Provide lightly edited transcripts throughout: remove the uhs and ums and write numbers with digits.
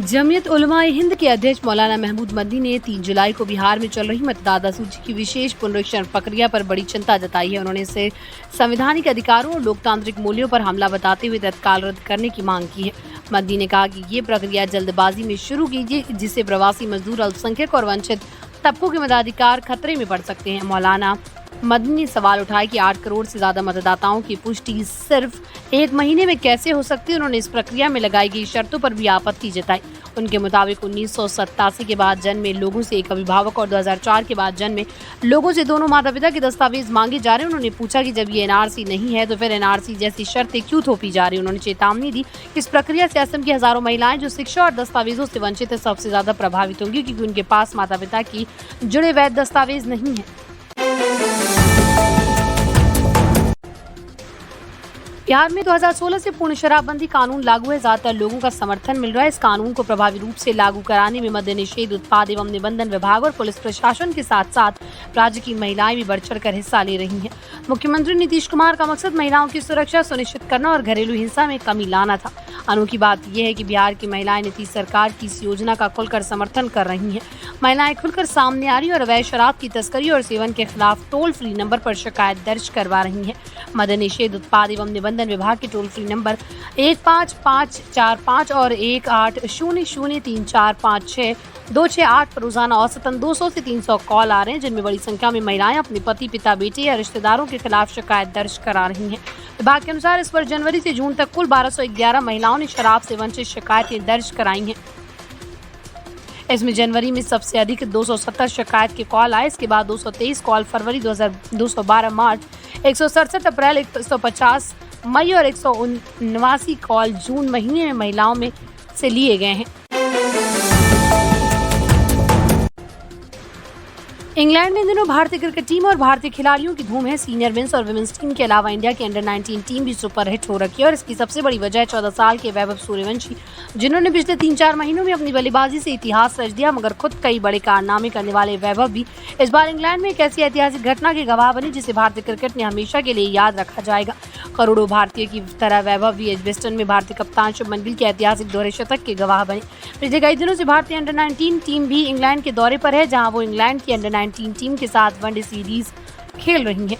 जमीयत उलमा-ए-हिंद के अध्यक्ष मौलाना महमूद मदनी ने 3 जुलाई को बिहार में चल रही मतदाता सूची की विशेष पुनरीक्षण प्रक्रिया पर बड़ी चिंता जताई है। उन्होंने इसे संवैधानिक अधिकारों और लोकतांत्रिक मूल्यों पर हमला बताते हुए तत्काल रद्द करने की मांग की है। मदनी ने कहा कि ये प्रक्रिया जल्दबाजी में शुरू कीजिए, जिससे प्रवासी मजदूर, अल्पसंख्यक और वंचित तबकों के मताधिकार खतरे में पड़ सकते हैं। मौलाना मदनी ने सवाल उठाया कि 8 करोड़ से ज्यादा मतदाताओं की पुष्टि सिर्फ 1 महीने में कैसे हो सकती है। उन्होंने इस प्रक्रिया में लगाई गई शर्तों पर भी आपत्ति जताई। उनके मुताबिक 1987 के बाद जन्मे लोगों से एक अभिभावक और 2004 के बाद जन्मे लोगों से दोनों माता पिता के दस्तावेज मांगे जा रहे हैं। उन्होंने पूछा कि जब ये एनआरसी नहीं है तो फिर एनआरसी जैसी शर्तें क्यों थोपी जा रही है। उन्होंने चेतावनी दी कि इस प्रक्रिया से असम की हजारों महिलाएं जो शिक्षा और दस्तावेजों से वंचित है सबसे ज्यादा प्रभावित होंगी, क्योंकि उनके पास माता पिता की जुड़े वैध दस्तावेज नहीं है। बिहार में 2016 से पूर्ण शराबबंदी कानून लागू है। ज्यादातर लोगों का समर्थन मिल रहा है। इस कानून को प्रभावी रूप से लागू कराने में मद्य निषेध, उत्पाद एवं निबंधन विभाग और पुलिस प्रशासन के साथ साथ राज्य की महिलाएं भी बढ़ चढ़कर हिस्सा ले रही हैं। मुख्यमंत्री नीतीश कुमार का मकसद महिलाओं की सुरक्षा सुनिश्चित करना और घरेलू हिंसा में कमी लाना था। अनोखी बात यह है कि बिहार की महिलाएं नीतीश सरकार की इस योजना का खुलकर समर्थन कर रही हैं। महिलाएं खुलकर सामने आ रही और अवैध शराब की तस्करी और सेवन के खिलाफ टोल फ्री नंबर पर शिकायत दर्ज करवा रही हैं। मद्य निषेध, उत्पाद एवं निबंधन विभाग के टोल फ्री नंबर 15545 और 18003456268 पर रोजाना औसतन 200 से 300 कॉल आ रहे हैं, जिनमें बड़ी संख्या में महिलाएं अपने पति, पिता, बेटे या रिश्तेदारों के खिलाफ शिकायत दर्ज करा रही हैं। विभाग के अनुसार इस पर जनवरी से जून तक कुल 1211 महिलाओं ने शराब से वंचित शिकायतें दर्ज कराई हैं। इसमें जनवरी में सबसे अधिक 270 शिकायत के कॉल आए। इसके बाद 223 कॉल फरवरी, 212 मार्च, 167 अप्रैल, 150 मई और 179 कॉल जून महीने में महिलाओं में से लिए गए हैं। इंग्लैंड में इन दिनों भारतीय क्रिकेट टीम और भारतीय खिलाड़ियों की धूम है। सीनियर मेंस और विमेंस टीम के अलावा इंडिया की अंडर 19 टीम भी सुपरहिट हो रखी है और इसकी सबसे बड़ी वजह है 14 साल के वैभव सूर्यवंशी, जिन्होंने पिछले 3-4 महीनों में अपनी बल्लेबाजी से इतिहास रच दिया। मगर खुद कई बड़े कारनामे करने वाले वैभव भी इस बार इंग्लैंड में एक ऐसी ऐतिहासिक घटना के गवाह बने जिसे भारतीय क्रिकेट ने हमेशा के लिए याद रखा जाएगा। करोड़ों भारतीय की तरह वैभव भी एजबेस्टन में भारतीय कप्तान शुभमन गिल के ऐतिहासिक दोहरे शतक के गवाह बने। पिछले कई दिनों से भारतीय अंडर 19 टीम भी इंग्लैंड के दौरे पर है, जहां वो इंग्लैंड की अंडर 19 टीम के साथ वनडे सीरीज खेल रही है।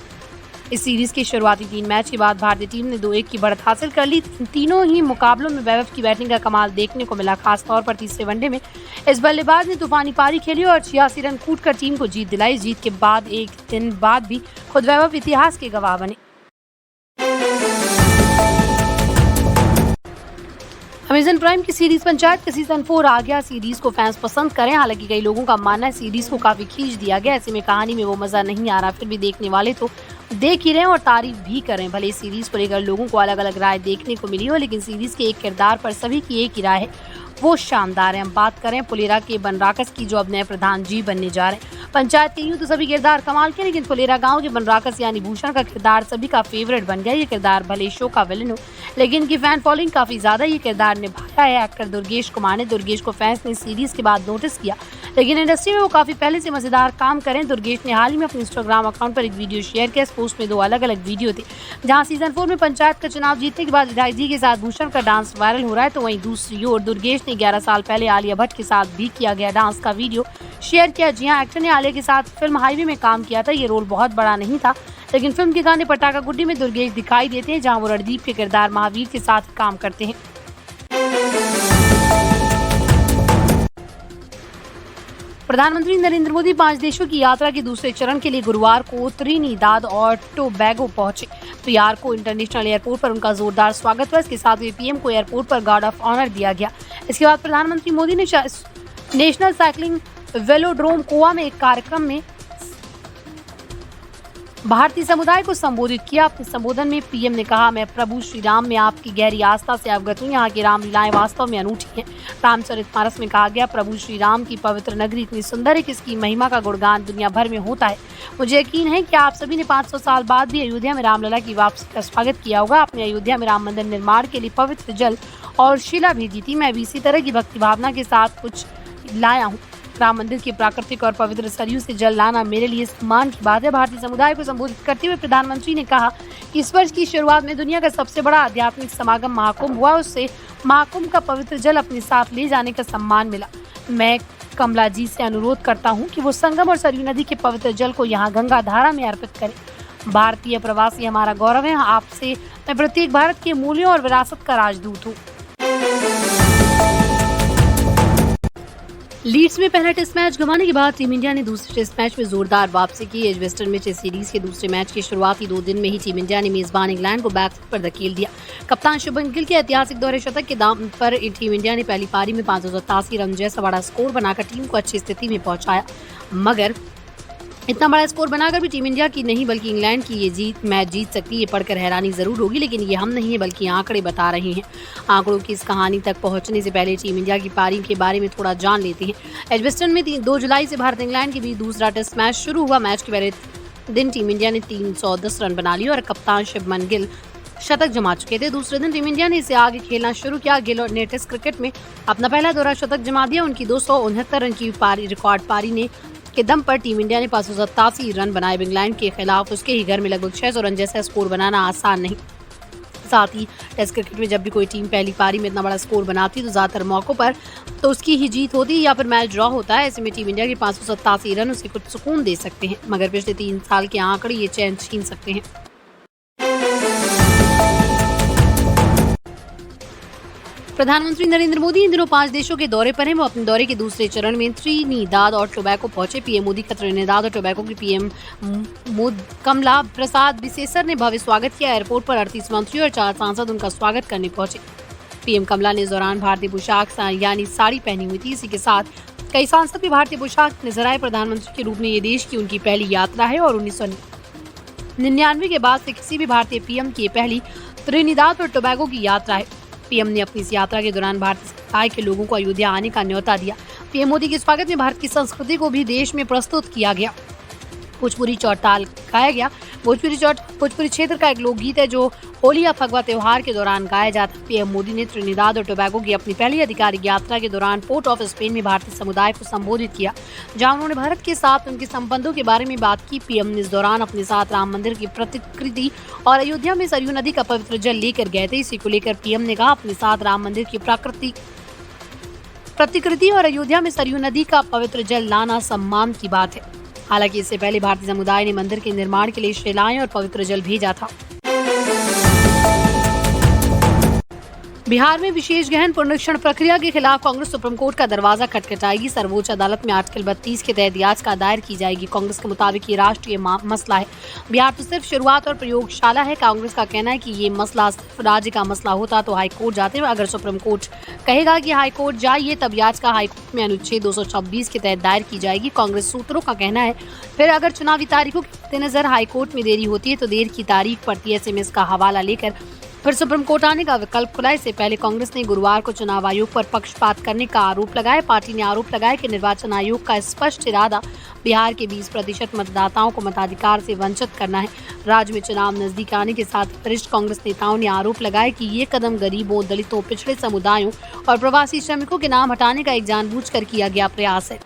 इस सीरीज के शुरुआती 3 मैच के बाद भारतीय टीम ने 2-1 की बढ़त हासिल कर ली। तीनों ही मुकाबलों में वैभव की बैटिंग का कमाल देखने को मिला। खासतौर पर तीसरे वनडे में इस बल्लेबाज ने तूफानी पारी खेली और 86 रन कूटकर टीम को जीत दिलाई। इस जीत के बाद एक दिन बाद भी खुद वैभव इतिहास के गवाह बने। अमेजन प्राइम की सीरीज पंचायत का सीजन 4 आ गया। सीरीज को फैंस पसंद करें, हालांकि कई लोगों का मानना है सीरीज को काफी खींच दिया गया। ऐसे में कहानी में वो मजा नहीं आ रहा, फिर भी देखने वाले तो देख ही रहे और तारीफ भी करें। भले इस सीरीज को लेकर लोगों को अलग अलग राय देखने को मिली हो, लेकिन सीरीज के एक किरदार पर सभी की एक ही राय है, वो शानदार है। हम बात करें फुलेरा के बनराकस की, जो अब नए प्रधान जी बनने जा रहे हैं। पंचायत के यूं तो सभी किरदार कमाल के, लेकिन फुलेरा गांव के बनराकस यानी भूषण का किरदार सभी का फेवरेट बन गया। ये किरदार भले शो का विलन हो, लेकिन इनकी फैन फॉलोइंग काफी ज्यादा ये किरदार निभाया है एक्टर दुर्गेश कुमार ने। दुर्गेश को फैंस ने सीरीज के बाद नोटिस किया, लेकिन इंडस्ट्री में वो काफी पहले से मजेदार काम करें। दुर्गेश ने हाल ही में अपने इंस्टाग्राम अकाउंट पर एक वीडियो शेयर किया। इस पोस्ट में 2 अलग अलग वीडियो थे, जहां सीजन 4 में पंचायत का चुनाव जीतने के बाद विधायक जी के साथ भूषण का डांस वायरल हो रहा है, तो वहीं दूसरी ओर दुर्गेश ने 11 साल पहले आलिया भट्ट के साथ भी किया गया डांस का वीडियो शेयर किया। जी हां, एक्टर ने आलिया के साथ फिल्म हाईवे में काम किया था। ये रोल बहुत बड़ा नहीं था, लेकिन फिल्म के गाने पटाखा गुड्डी में दुर्गेश दिखाई देते हैं, जहां वो रणदीप के किरदार महावीर के साथ काम करते हैं। प्रधानमंत्री नरेंद्र मोदी 5 देशों की यात्रा के दूसरे चरण के लिए गुरुवार को त्रिनिदाद और टोबैगो पहुंचे। पीआर को इंटरनेशनल एयरपोर्ट पर उनका जोरदार स्वागत हुआ। इसके साथ ही पीएम को एयरपोर्ट पर गार्ड ऑफ ऑनर दिया गया। इसके बाद प्रधानमंत्री मोदी ने नेशनल साइकिलिंग वेलोड्रोम गोवा में एक कार्यक्रम में भारतीय समुदाय को संबोधित किया। अपने संबोधन में पीएम ने कहा, मैं प्रभु श्री राम में आपकी गहरी आस्था से अवगत हूँ। यहाँ की रामलीलाएं वास्तव में अनूठी हैं। रामचरितमानस में कहा गया, प्रभु श्री राम की पवित्र नगरी इतनी सुंदर है कि इसकी महिमा का गुणगान दुनिया भर में होता है। मुझे यकीन है कि आप सभी ने 500 साल बाद भी अयोध्या में रामलला की वापसी का स्वागत किया होगा। आपने अयोध्या में राम मंदिर निर्माण के लिए पवित्र जल और शिला भेजी थी। मैं भी इसी तरह की भक्ति भावना के साथ कुछ लाया हूँ। राम मंदिर के प्राकृतिक और पवित्र सरयू से जल लाना मेरे लिए सम्मान की बात है। भारतीय समुदाय को संबोधित करते हुए प्रधानमंत्री ने कहा कि इस वर्ष की शुरुआत में दुनिया का सबसे बड़ा आध्यात्मिक समागम महाकुंभ हुआ। उससे महाकुंभ का पवित्र जल अपने साथ ले जाने का सम्मान मिला। मैं कमला जी से अनुरोध करता हूं कि वो संगम और सरयू नदी के पवित्र जल को यहाँ गंगा धारा में अर्पित करें। भारतीय प्रवासी हमारा गौरव है। आपसे मैं प्रत्येक भारत के मूल्यों और विरासत का राजदूत हूँ। लीड्स में पहला टेस्ट मैच गंवाने के बाद टीम इंडिया ने दूसरे टेस्ट मैच में जोरदार वापसी की। एजबेस्टन में टेस्ट सीरीज के दूसरे मैच के शुरुआती 2 दिन में ही टीम इंडिया ने मेजबान इंग्लैंड को बैकफुट पर धकेल दिया। कप्तान शुभमन गिल के ऐतिहासिक दोहरे शतक के दाम पर टीम इंडिया ने पहली पारी में 587 रन जैसा बड़ा स्कोर बनाकर टीम को अच्छी स्थिति में पहुंचाया। मगर इतना बड़ा स्कोर बनाकर भी टीम इंडिया की नहीं बल्कि इंग्लैंड की ये मैच जीत सकती है, ये पढ़कर हैरानी जरूर होगी, लेकिन ये हम नहीं है बल्कि आंकड़े बता रहे हैं। आंकड़ों की इस कहानी तक पहुंचने से पहले टीम इंडिया की पारी के बारे में थोड़ा जान लेते हैं। एजबेस्टन में 2 जुलाई से भारत इंग्लैंड के बीच दूसरा टेस्ट मैच शुरू हुआ। मैच के पहले दिन टीम इंडिया ने 310 रन बना लिए और कप्तान शुभमन गिल शतक जमा चुके थे। दूसरे दिन टीम इंडिया ने इसे आगे खेलना शुरू किया। गिल ने टेस्ट क्रिकेट में अपना पहला दोहरा शतक जमा दिया। उनकी 269 रन की रिकॉर्ड पारी ने के दम पर टीम इंडिया ने 587 रन बनाए। इंग्लैंड के खिलाफ उसके ही घर में लगभग 600 रन जैसा स्कोर बनाना आसान नहीं। साथ ही टेस्ट क्रिकेट में जब भी कोई टीम पहली पारी में इतना बड़ा स्कोर बनाती है तो ज्यादातर मौकों पर तो उसकी ही जीत होती है या फिर मैच ड्रॉ होता है। ऐसे में टीम इंडिया के 587 रन उसे कुछ सुकून दे सकते हैं, मगर पिछले 3 साल के आंकड़े ये चैन छीन सकते हैं। प्रधानमंत्री नरेंद्र मोदी इन दिनों 5 देशों के दौरे पर हैं। वो अपने दौरे के दूसरे चरण में त्रिनिदाद और टोबैगो पहुंचे। पीएम मोदी का त्रिनिदाद और टोबैगो की पीएम कमला प्रसाद बिसेसर ने भव्य स्वागत किया। एयरपोर्ट पर 38 मंत्री और 4 सांसद उनका स्वागत करने पहुंचे। पीएम कमला ने इस दौरान भारतीय पोशाक यानी साड़ी पहनी हुई थी। इसी के साथ कई सांसद भी भारतीय पोशाक नजर आए। प्रधानमंत्री के रूप में ये देश की उनकी पहली यात्रा है और 1999 के बाद से किसी भी भारतीय पीएम की पहली त्रिनिदाद और टोबैगो की यात्रा है। पीएम ने अपनी इस यात्रा के दौरान भारतीय समुदाय के लोगों को अयोध्या आने का न्योता दिया। पीएम मोदी के स्वागत में भारत की संस्कृति को भी देश में प्रस्तुत किया गया। भोजपुरी चौटाल गाया गया। भोजपुरी क्षेत्र का एक लोकगीत है जो होली या फगवा त्योहार के दौरान गाया जाता है। पीएम मोदी ने त्रिनिदाद और टोबैगो की अपनी पहली आधिकारिक यात्रा के दौरान पोर्ट ऑफ स्पेन में भारतीय समुदाय को संबोधित किया, जहां उन्होंने भारत के साथ उनके संबंधों के बारे में बात की। पीएम ने इस दौरान अपने साथ राम मंदिर की प्रतिकृति और अयोध्या में सरयू नदी का पवित्र जल लेकर गए थे। इसी को लेकर पीएम ने कहा, अपने साथ राम मंदिर की प्रतिकृति और अयोध्या में सरयू नदी का पवित्र जल लाना सम्मान की बात है। हालांकि इससे पहले भारतीय समुदाय ने मंदिर के निर्माण के लिए शिलाएं और पवित्र जल भेजा था। बिहार में विशेष गहन पुनरीक्षण प्रक्रिया के खिलाफ कांग्रेस सुप्रीम कोर्ट का दरवाजा खटखटाएगी। सर्वोच्च अदालत में आर्टिकल 32 के तहत याचिका दायर की जाएगी। कांग्रेस के मुताबिक ये राष्ट्रीय मसला है। बिहार तो सिर्फ शुरुआत और प्रयोगशाला है। कांग्रेस का कहना है कि ये मसला सिर्फ राज्य का मसला होता तो हाईकोर्ट जाते। अगर सुप्रीम कोर्ट कहेगा कि हाईकोर्ट जाइए तब याचिका हाईकोर्ट में अनुच्छेद 226 के तहत दायर की जाएगी। कांग्रेस सूत्रों का कहना है फिर अगर चुनावी तारीखों के मद्देनजर हाईकोर्ट में देरी होती है तो देर की तारीख पड़ती है। एसएमएस का हवाला लेकर फिर सुप्रीम कोर्ट आने का विकल्प खुला। इससे पहले कांग्रेस ने गुरुवार को चुनाव आयोग पर पक्षपात करने का आरोप लगाया। पार्टी ने आरोप लगाया कि निर्वाचन आयोग का स्पष्ट इरादा बिहार के 20% मतदाताओं को मताधिकार से वंचित करना है। राज्य में चुनाव नजदीक आने के साथ वरिष्ठ कांग्रेस नेताओं ने आरोप लगाया कि ये कदम गरीबों, दलितों, पिछड़े समुदायों और प्रवासी श्रमिकों के नाम हटाने का एक जानबूझकर किया गया प्रयास है।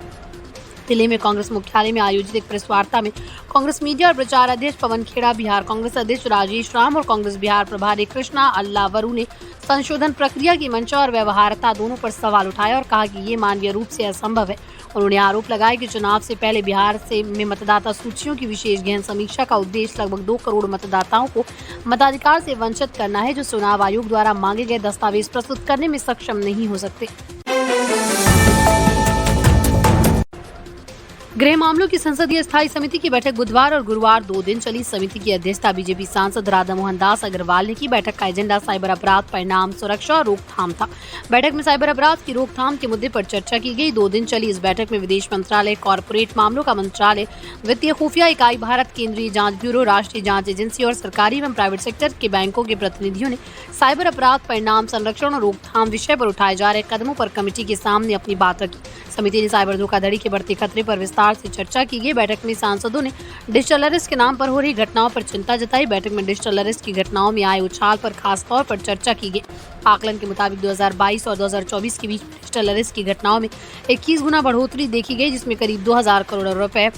दिल्ली में कांग्रेस मुख्यालय में आयोजित एक प्रेस वार्ता में कांग्रेस मीडिया और प्रचार अध्यक्ष पवन खेड़ा, बिहार कांग्रेस अध्यक्ष राजेश राम और कांग्रेस बिहार प्रभारी कृष्णा अल्लावरू ने संशोधन प्रक्रिया की मंशा और व्यवहार्यता दोनों पर सवाल उठाया और कहा कि ये मानवीय रूप से असंभव है। उन्होंने आरोप लगाया कि चुनाव से पहले बिहार में मतदाता सूचियों की विशेष गहन समीक्षा का उद्देश्य लगभग 2 करोड़ मतदाताओं को मताधिकार से वंचित करना है, जो चुनाव आयोग द्वारा मांगे गए दस्तावेज प्रस्तुत करने में सक्षम नहीं हो सकते। गृह मामलों की संसदीय स्थायी समिति की बैठक बुधवार और गुरुवार 2 दिन चली। समिति की अध्यक्षता बीजेपी सांसद राधा मोहन दास अग्रवाल ने की। बैठक का एजेंडा साइबर अपराध, परिणाम, सुरक्षा और रोकथाम था। बैठक में साइबर अपराध की रोकथाम के मुद्दे पर चर्चा की गई। 2 दिन चली इस बैठक में विदेश मंत्रालय, कॉर्पोरेट मामलों का मंत्रालय, वित्तीय खुफिया इकाई भारत, केंद्रीय जांच ब्यूरो, राष्ट्रीय जांच एजेंसी और सरकारी एवं प्राइवेट सेक्टर के बैंकों के प्रतिनिधियों ने साइबर अपराध, परिणाम, संरक्षण और रोकथाम विषय पर उठाए जा रहे कदमों पर कमेटी के सामने अपनी बात रखी। समिति ने साइबर धोखाधड़ी के बढ़ते खतरे पर विस्तार से चर्चा की गई। बैठक में सांसदों ने डिजिटल अरेस्ट के नाम पर हो रही घटनाओं पर चिंता जताई। बैठक में डिजिटल अरेस्ट की घटनाओं में आए उछाल पर खास तौर पर चर्चा की गई। आकलन के मुताबिक 2022 और 2024 के बीच पोस्टल अरेस्ट की घटनाओं में 21 गुना बढ़ोतरी देखी गई, जिसमें करीब 2000 करोड़ रुपए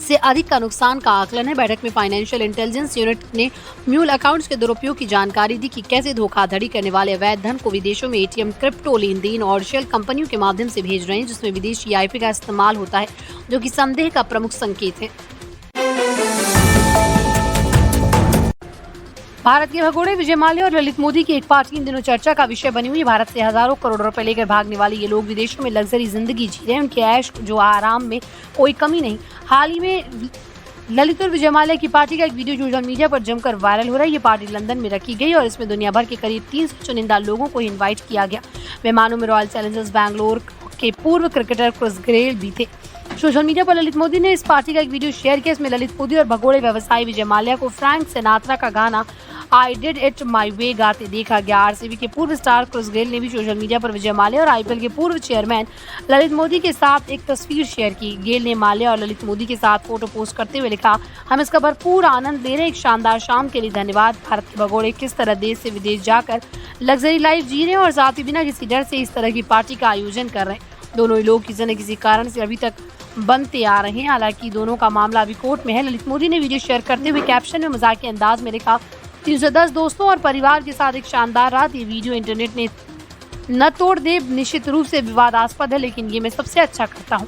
से अधिक का नुकसान का आकलन है। बैठक में फाइनेंशियल इंटेलिजेंस यूनिट ने म्यूल अकाउंट्स के दुरुपयोग की जानकारी दी कि कैसे धोखाधड़ी करने वाले अवैध धन को विदेशों में एटीएम, क्रिप्टो लेन देन और शेल कंपनियों के माध्यम से भेज रहे हैं, जिसमें विदेशी आईपी का इस्तेमाल होता है, जो कि संदेह का प्रमुख संकेत है। भारत के भगोड़े विजय माल्या और ललित मोदी की एक पार्टी इन दिनों चर्चा का विषय बनी हुई। भारत से हजारों करोड़ रुपए लेकर भागने वाले ये लोग विदेशों में लग्जरी जिंदगी जी रहे हैं। उनके ऐश जो आराम में कोई कमी नहीं। हाल ही में ललित और विजय माल्या की पार्टी का एक वीडियो सोशल मीडिया पर जमकर वायरल हो रहा है। ये पार्टी लंदन में रखी गई और इसमें दुनिया भर के करीब 300 चुनिंदा लोगों को इन्वाइट किया गया। मेहमानों में रॉयल चैलेंजर्स बैंगलोर के पूर्व क्रिकेटर क्रिस गेल भी थे। सोशल मीडिया पर ललित मोदी ने इस पार्टी का एक वीडियो शेयर किया। इसमें ललित मोदी और भगोड़े व्यवसायी विजय माल्या को फ्रैंक सिनात्रा का गाना आई डिड इट माई वे गाते देखा गया। आरसीबी के पूर्व स्टार क्रिस गेल ने भी सोशल मीडिया पर विजय माल्या और आईपीएल के पूर्व चेयरमैन ललित मोदी के साथ एक तस्वीर शेयर की। गेल ने माल्या और ललित मोदी के साथ फोटो पोस्ट करते हुए लिखा, हम इसका भरपूर आनंद ले रहे हैं। एक शानदार शाम के लिए धन्यवाद। भारत के भगोड़े किस तरह देश से विदेश जाकर लग्जरी लाइफ जी रहे हैं और साथ ही बिना किसी डर से इस तरह की पार्टी का आयोजन कर रहे हैं। दोनों ही लोग किसी न किसी कारण से अभी तक बनते आ रहे हैं। हालांकि दोनों का मामला अभी कोर्ट में है। ललित मोदी ने वीडियो शेयर करते हुए कैप्शन में मजाकिया अंदाज में लिखा, 310 दोस्तों और परिवार के साथ एक शानदार रात। ये वीडियो इंटरनेट ने न तोड़ दे, निश्चित रूप से विवादास्पद है, लेकिन ये मैं सबसे अच्छा करता हूँ।